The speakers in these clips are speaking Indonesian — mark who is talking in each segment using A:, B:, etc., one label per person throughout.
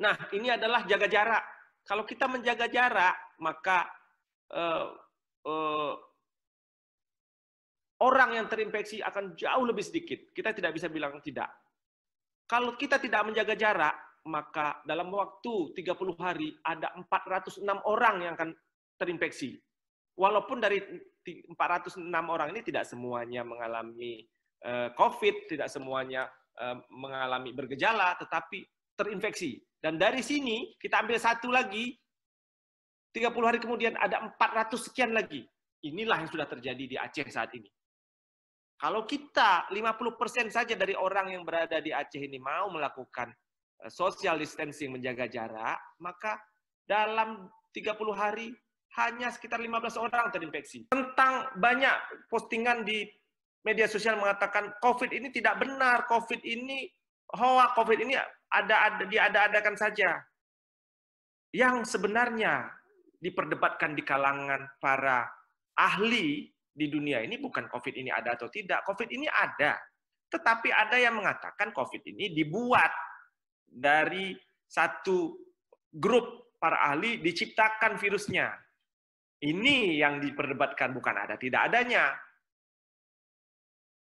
A: Nah, ini adalah jaga jarak. Kalau kita menjaga jarak, maka eh, eh, orang yang terinfeksi akan jauh lebih sedikit. Kita tidak bisa bilang tidak. Kalau kita tidak menjaga jarak, maka dalam waktu 30 hari ada 406 orang yang akan terinfeksi. Walaupun dari 406 orang ini tidak semuanya mengalami COVID, tidak semuanya mengalami bergejala, tetapi terinfeksi. Dan dari sini kita ambil satu lagi, 30 hari kemudian ada 400 sekian lagi. Inilah yang sudah terjadi di Aceh saat ini. Kalau kita 50% saja dari orang yang berada di Aceh ini mau melakukan social distancing, menjaga jarak, maka dalam 30 hari hanya sekitar 15 orang terinfeksi. Tentang banyak postingan di media sosial mengatakan COVID ini tidak benar, COVID ini hoax, COVID ini diada-adakan saja. Yang sebenarnya diperdebatkan di kalangan para ahli di dunia ini bukan COVID ini ada atau tidak. COVID ini ada. Tetapi ada yang mengatakan COVID ini dibuat dari satu grup para ahli, diciptakan virusnya. Ini yang diperdebatkan, bukan ada tidak adanya.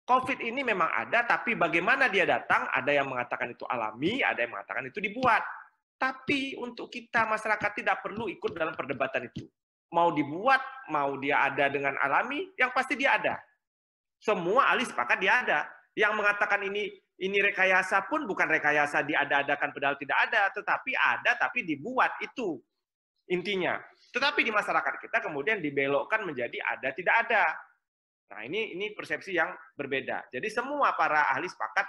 A: COVID ini memang ada, tapi bagaimana dia datang, ada yang mengatakan itu alami, ada yang mengatakan itu dibuat. Tapi untuk kita masyarakat tidak perlu ikut dalam perdebatan itu. Mau dibuat, mau dia ada dengan alami, yang pasti dia ada. Semua ahli sepakat dia ada. Yang mengatakan ini rekayasa pun bukan rekayasa diada-adakan padahal tidak ada, tetapi ada tapi dibuat, itu intinya. Tetapi di masyarakat kita kemudian dibelokkan menjadi ada tidak ada. Nah, ini persepsi yang berbeda. Jadi semua para ahli sepakat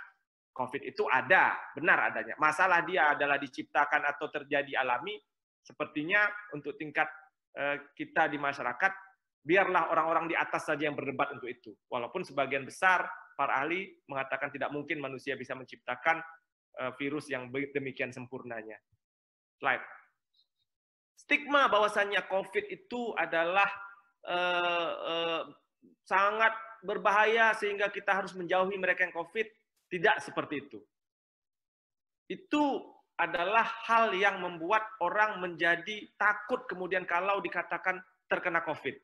A: COVID itu ada, benar adanya. Masalah dia adalah diciptakan atau terjadi alami, sepertinya untuk tingkat kita di masyarakat, biarlah orang-orang di atas saja yang berdebat untuk itu. Walaupun sebagian besar para ahli mengatakan tidak mungkin manusia bisa menciptakan virus yang demikian sempurnanya. Slide. Stigma bahwasannya COVID itu adalah sangat berbahaya sehingga kita harus menjauhi mereka yang COVID, tidak seperti itu. Itu adalah hal yang membuat orang menjadi takut kemudian kalau dikatakan terkena COVID.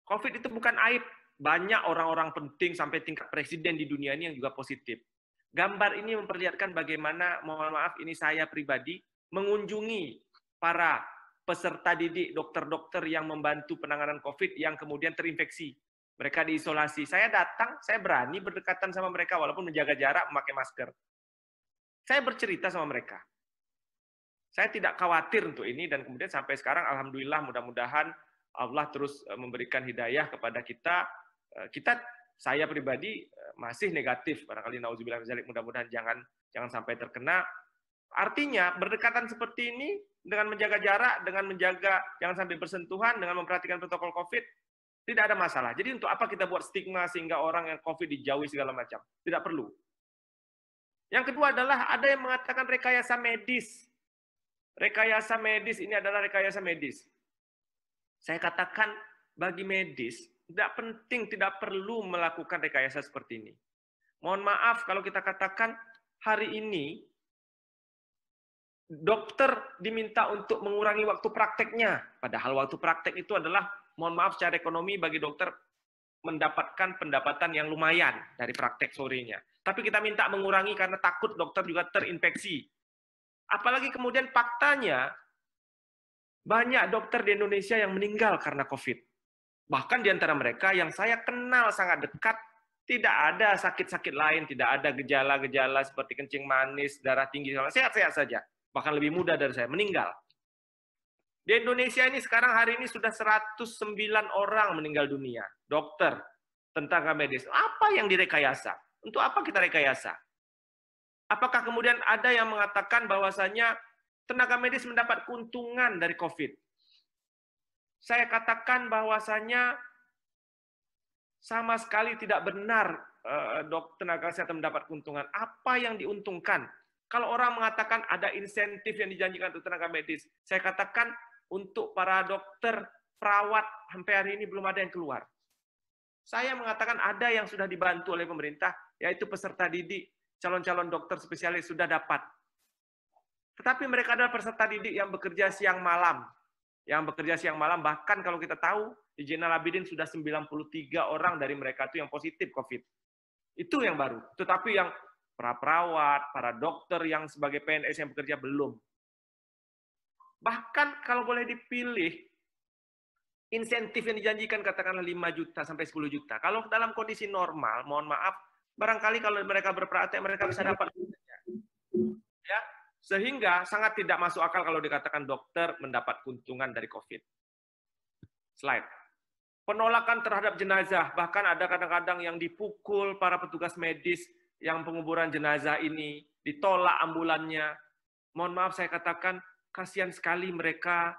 A: COVID itu bukan aib. Banyak orang-orang penting sampai tingkat presiden di dunia ini yang juga positif. Gambar ini memperlihatkan bagaimana, mohon maaf, ini saya pribadi, mengunjungi para peserta didik, dokter-dokter yang membantu penanganan COVID yang kemudian terinfeksi. Mereka diisolasi. Saya datang, saya berani berdekatan sama mereka walaupun menjaga jarak, memakai masker. Saya bercerita sama mereka. Saya tidak khawatir untuk ini dan kemudian sampai sekarang alhamdulillah mudah-mudahan Allah terus memberikan hidayah kepada kita. Saya pribadi masih negatif, barangkali nauzubillah min dzalik, mudah-mudahan jangan sampai terkena. Artinya berdekatan seperti ini dengan menjaga jarak, dengan menjaga jangan sampai bersentuhan, dengan memperhatikan protokol COVID, tidak ada masalah. Jadi untuk apa kita buat stigma sehingga orang yang COVID dijauhi segala macam? Tidak perlu. Yang kedua adalah ada yang mengatakan rekayasa medis. Rekayasa medis ini adalah rekayasa medis. Saya katakan bagi medis, tidak penting, tidak perlu melakukan rekayasa seperti ini. Mohon maaf kalau kita katakan hari ini dokter diminta untuk mengurangi waktu prakteknya. Padahal waktu praktek itu adalah, mohon maaf, secara ekonomi bagi dokter mendapatkan pendapatan yang lumayan dari praktek sorenya. Tapi kita minta mengurangi karena takut dokter juga terinfeksi. Apalagi kemudian faktanya, banyak dokter di Indonesia yang meninggal karena COVID. Bahkan di antara mereka yang saya kenal sangat dekat, tidak ada sakit-sakit lain, tidak ada gejala-gejala seperti kencing manis, darah tinggi, sehat-sehat saja. Bahkan lebih muda dari saya, meninggal. Di Indonesia ini sekarang hari ini sudah 109 orang meninggal dunia. Dokter, tenaga medis. Apa yang direkayasa? Untuk apa kita rekayasa? Apakah kemudian ada yang mengatakan bahwasanya tenaga medis mendapat keuntungan dari COVID? Saya katakan bahwasanya sama sekali tidak benar tenaga kesehatan mendapat keuntungan. Apa yang diuntungkan? Kalau orang mengatakan ada insentif yang dijanjikan untuk tenaga medis, saya katakan untuk para dokter, perawat, sampai hari ini belum ada yang keluar. Saya mengatakan ada yang sudah dibantu oleh pemerintah, yaitu peserta didik, calon-calon dokter spesialis sudah dapat. Tetapi mereka adalah peserta didik yang bekerja siang malam. Bahkan kalau kita tahu, di Zainal Abidin sudah 93 orang dari mereka itu yang positif COVID. Itu yang baru. Tetapi yang para perawat, para dokter yang sebagai PNS yang bekerja belum. Bahkan kalau boleh dipilih, insentif yang dijanjikan katakanlah 5 juta sampai 10 juta. Kalau dalam kondisi normal, mohon maaf, barangkali kalau mereka berpraktek, mereka bisa dapat. Ya, sehingga sangat tidak masuk akal kalau dikatakan dokter mendapat keuntungan dari COVID. Slide. Penolakan terhadap jenazah, bahkan ada kadang-kadang yang dipukul para petugas medis yang penguburan jenazah ini, ditolak ambulannya. Mohon maaf saya katakan, kasihan sekali mereka,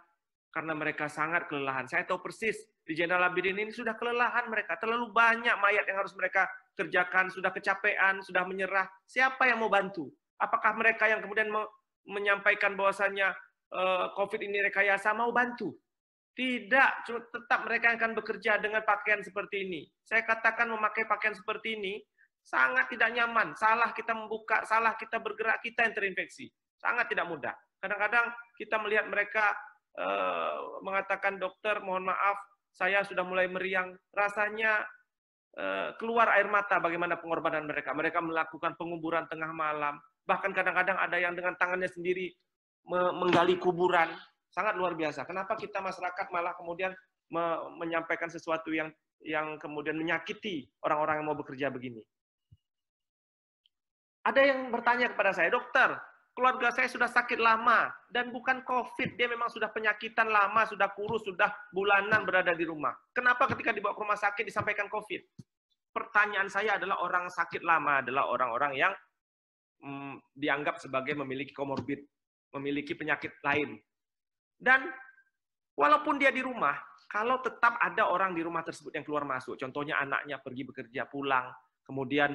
A: karena mereka sangat kelelahan. Saya tahu persis, di Zainal Abidin ini sudah kelelahan mereka, terlalu banyak mayat yang harus mereka kerjakan, sudah kecapean, sudah menyerah. Siapa yang mau bantu? Apakah mereka yang kemudian menyampaikan bahwasannya COVID ini rekayasa mau bantu? Tidak, tetap mereka yang akan bekerja dengan pakaian seperti ini. Saya katakan memakai pakaian seperti ini sangat tidak nyaman. Salah kita membuka, salah kita bergerak, kita yang terinfeksi. Sangat tidak mudah. Kadang-kadang kita melihat mereka mengatakan, dokter, mohon maaf, saya sudah mulai meriang. Rasanya keluar air mata bagaimana pengorbanan mereka. Mereka melakukan penguburan tengah malam. Bahkan kadang-kadang ada yang dengan tangannya sendiri menggali kuburan. Sangat luar biasa. Kenapa kita masyarakat malah kemudian menyampaikan sesuatu yang kemudian menyakiti orang-orang yang mau bekerja begini? Ada yang bertanya kepada saya, dokter, keluarga saya sudah sakit lama dan bukan COVID, dia memang sudah penyakitan lama, sudah kurus, sudah bulanan berada di rumah. Kenapa ketika dibawa ke rumah sakit disampaikan COVID? Pertanyaan saya adalah orang sakit lama adalah orang-orang yang dianggap sebagai memiliki komorbid, memiliki penyakit lain. Dan walaupun dia di rumah, kalau tetap ada orang di rumah tersebut yang keluar masuk, contohnya anaknya pergi bekerja, pulang, kemudian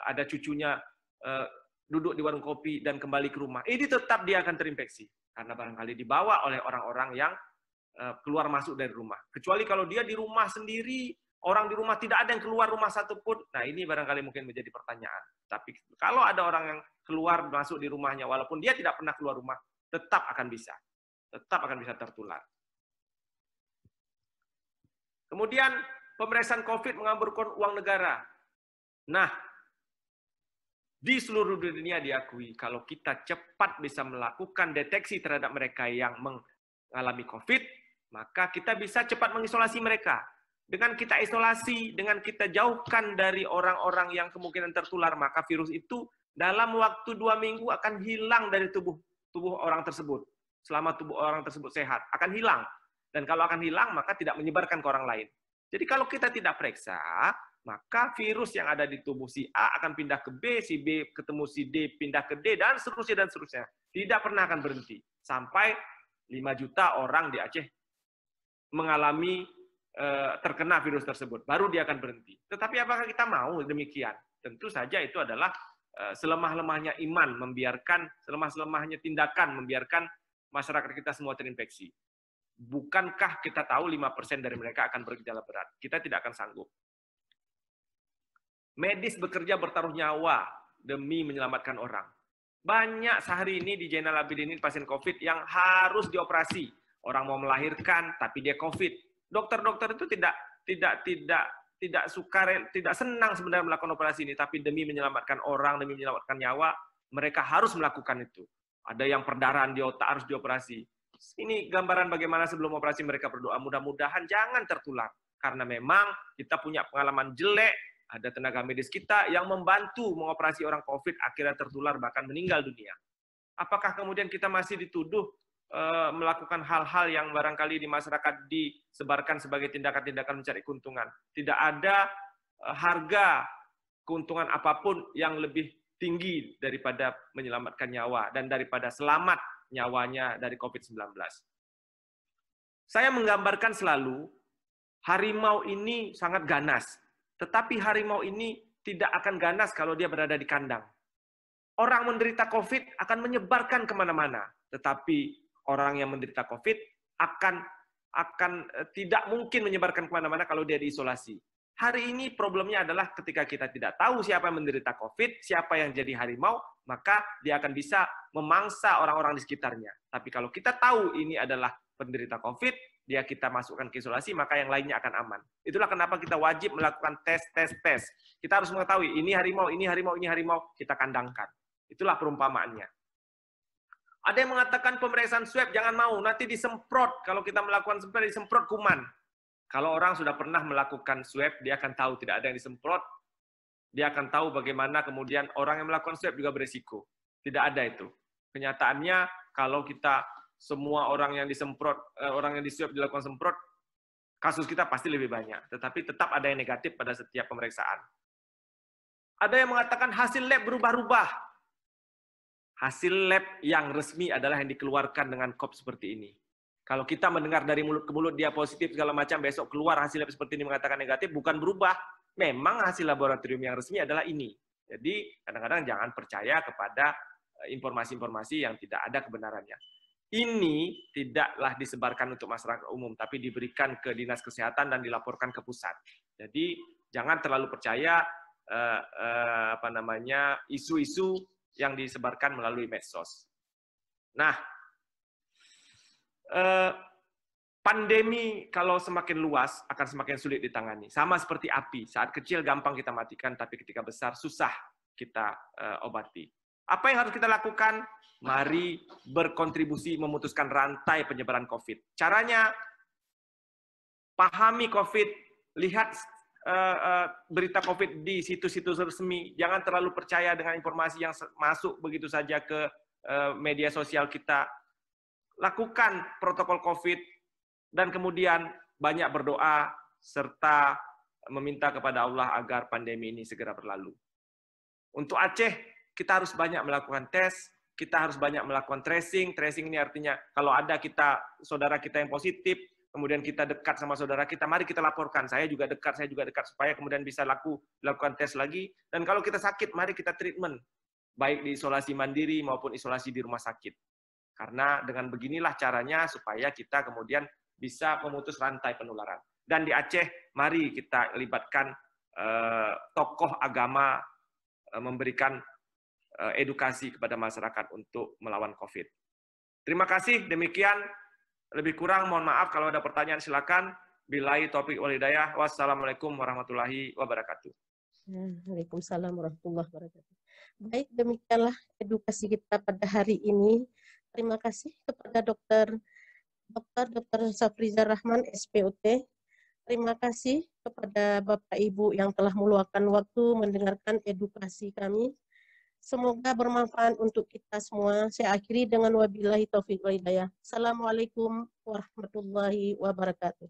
A: ada cucunya duduk di warung kopi dan kembali ke rumah, ini tetap dia akan terinfeksi. Karena barangkali dibawa oleh orang-orang yang keluar masuk dari rumah. Kecuali kalau dia di rumah sendiri, orang di rumah tidak ada yang keluar rumah satupun, nah ini barangkali mungkin menjadi pertanyaan. Tapi kalau ada orang yang keluar masuk di rumahnya, walaupun dia tidak pernah keluar rumah, tetap akan bisa tertular. Kemudian pemeriksaan COVID mengamburkan uang negara. Nah, di seluruh dunia diakui kalau kita cepat bisa melakukan deteksi terhadap mereka yang mengalami COVID, maka kita bisa cepat mengisolasi mereka. Dengan kita isolasi, dengan kita jauhkan dari orang-orang yang kemungkinan tertular, maka virus itu dalam waktu 2 minggu akan hilang dari tubuh orang tersebut. Selama tubuh orang tersebut sehat, akan hilang. Dan kalau akan hilang, maka tidak menyebarkan ke orang lain. Jadi kalau kita tidak periksa, maka virus yang ada di tubuh si A akan pindah ke B, si B ketemu si D, pindah ke D, dan seterusnya, dan seterusnya. Tidak pernah akan berhenti. Sampai 5 juta orang di Aceh mengalami terkena virus tersebut. Baru dia akan berhenti. Tetapi apakah kita mau demikian? Tentu saja itu adalah selemah-lemahnya iman, selemah-lemahnya tindakan, membiarkan masyarakat kita semua terinfeksi. Bukankah kita tahu 5% dari mereka akan bergejala berat? Kita tidak akan sanggup. Medis bekerja bertaruh nyawa demi menyelamatkan orang. Banyak sehari ini di Zainal Abidin ini pasien COVID yang harus dioperasi. Orang mau melahirkan tapi dia COVID. Dokter-dokter itu tidak senang sebenarnya melakukan operasi ini, tapi demi menyelamatkan orang, demi menyelamatkan nyawa, mereka harus melakukan itu. Ada yang perdarahan di otak harus dioperasi. Ini gambaran bagaimana sebelum operasi mereka berdoa, mudah-mudahan jangan tertular. Karena memang kita punya pengalaman jelek, ada tenaga medis kita yang membantu mengoperasi orang COVID, akhirnya tertular, bahkan meninggal dunia. Apakah kemudian kita masih dituduh melakukan hal-hal yang barangkali di masyarakat disebarkan sebagai tindakan-tindakan mencari keuntungan? Tidak ada harga keuntungan apapun yang lebih tinggi daripada menyelamatkan nyawa dan daripada selamat nyawanya dari COVID-19. Saya menggambarkan selalu, harimau ini sangat ganas. Tetapi harimau ini tidak akan ganas kalau dia berada di kandang. Orang menderita COVID akan menyebarkan kemana-mana. Tetapi orang yang menderita COVID akan tidak mungkin menyebarkan kemana-mana kalau dia diisolasi. Hari ini problemnya adalah ketika kita tidak tahu siapa yang menderita COVID, siapa yang jadi harimau, maka dia akan bisa memangsa orang-orang di sekitarnya. Tapi kalau kita tahu ini adalah penderita COVID, dia kita masukkan ke isolasi, maka yang lainnya akan aman. Itulah kenapa kita wajib melakukan tes. Kita harus mengetahui ini harimau, ini harimau, ini harimau, kita kandangkan. Itulah perumpamaannya. Ada yang mengatakan pemeriksaan swab jangan mau, nanti disemprot. Kalau kita melakukan swab, disemprot kuman. Kalau orang sudah pernah melakukan swab, dia akan tahu tidak ada yang disemprot. Dia akan tahu bagaimana kemudian orang yang melakukan swab juga beresiko. Tidak ada itu. Kenyataannya, kalau kita semua orang yang disemprot, orang yang diswab dilakukan semprot, kasus kita pasti lebih banyak. Tetapi tetap ada yang negatif pada setiap pemeriksaan. Ada yang mengatakan hasil lab berubah-ubah. Hasil lab yang resmi adalah yang dikeluarkan dengan COP seperti ini. Kalau kita mendengar dari mulut ke mulut dia positif segala macam, besok keluar hasil lab seperti ini mengatakan negatif, bukan berubah. Memang hasil laboratorium yang resmi adalah ini. Jadi kadang-kadang jangan percaya kepada informasi-informasi yang tidak ada kebenarannya. Ini tidaklah disebarkan untuk masyarakat umum, tapi diberikan ke Dinas Kesehatan dan dilaporkan ke pusat. Jadi jangan terlalu percaya isu-isu yang disebarkan melalui medsos. Nah, pandemi kalau semakin luas akan semakin sulit ditangani. Sama seperti api, saat kecil gampang kita matikan, tapi ketika besar susah kita obati. Apa yang harus kita lakukan? Mari berkontribusi memutuskan rantai penyebaran COVID. Caranya, pahami COVID, lihat berita COVID di situs-situs resmi, jangan terlalu percaya dengan informasi yang masuk begitu saja ke media sosial kita. Lakukan protokol COVID, dan kemudian banyak berdoa, serta meminta kepada Allah agar pandemi ini segera berlalu. Untuk Aceh, kita harus banyak melakukan tes, kita harus banyak melakukan tracing. Tracing ini artinya, kalau ada saudara kita yang positif, kemudian kita dekat sama saudara kita, mari kita laporkan, saya juga dekat, supaya kemudian bisa lakukan tes lagi. Dan kalau kita sakit, mari kita treatment, baik di isolasi mandiri maupun isolasi di rumah sakit. Karena dengan beginilah caranya supaya kita kemudian bisa memutus rantai penularan. Dan di Aceh, mari kita libatkan tokoh agama, memberikan edukasi kepada masyarakat untuk melawan COVID. Terima kasih, demikian. Lebih kurang, mohon maaf kalau ada pertanyaan, silakan. Billahi taufiq wal hidayah. Wassalamualaikum warahmatullahi wabarakatuh.
B: Waalaikumsalam warahmatullahi wabarakatuh. Baik, demikianlah edukasi kita pada hari ini. Terima kasih kepada Dr. Safrizar Rahman, SPOT. Terima kasih kepada Bapak Ibu yang telah meluangkan waktu mendengarkan edukasi kami. Semoga bermanfaat untuk kita semua. Saya akhiri dengan wabillahi taufiq wal hidayah. Assalamualaikum warahmatullahi wabarakatuh.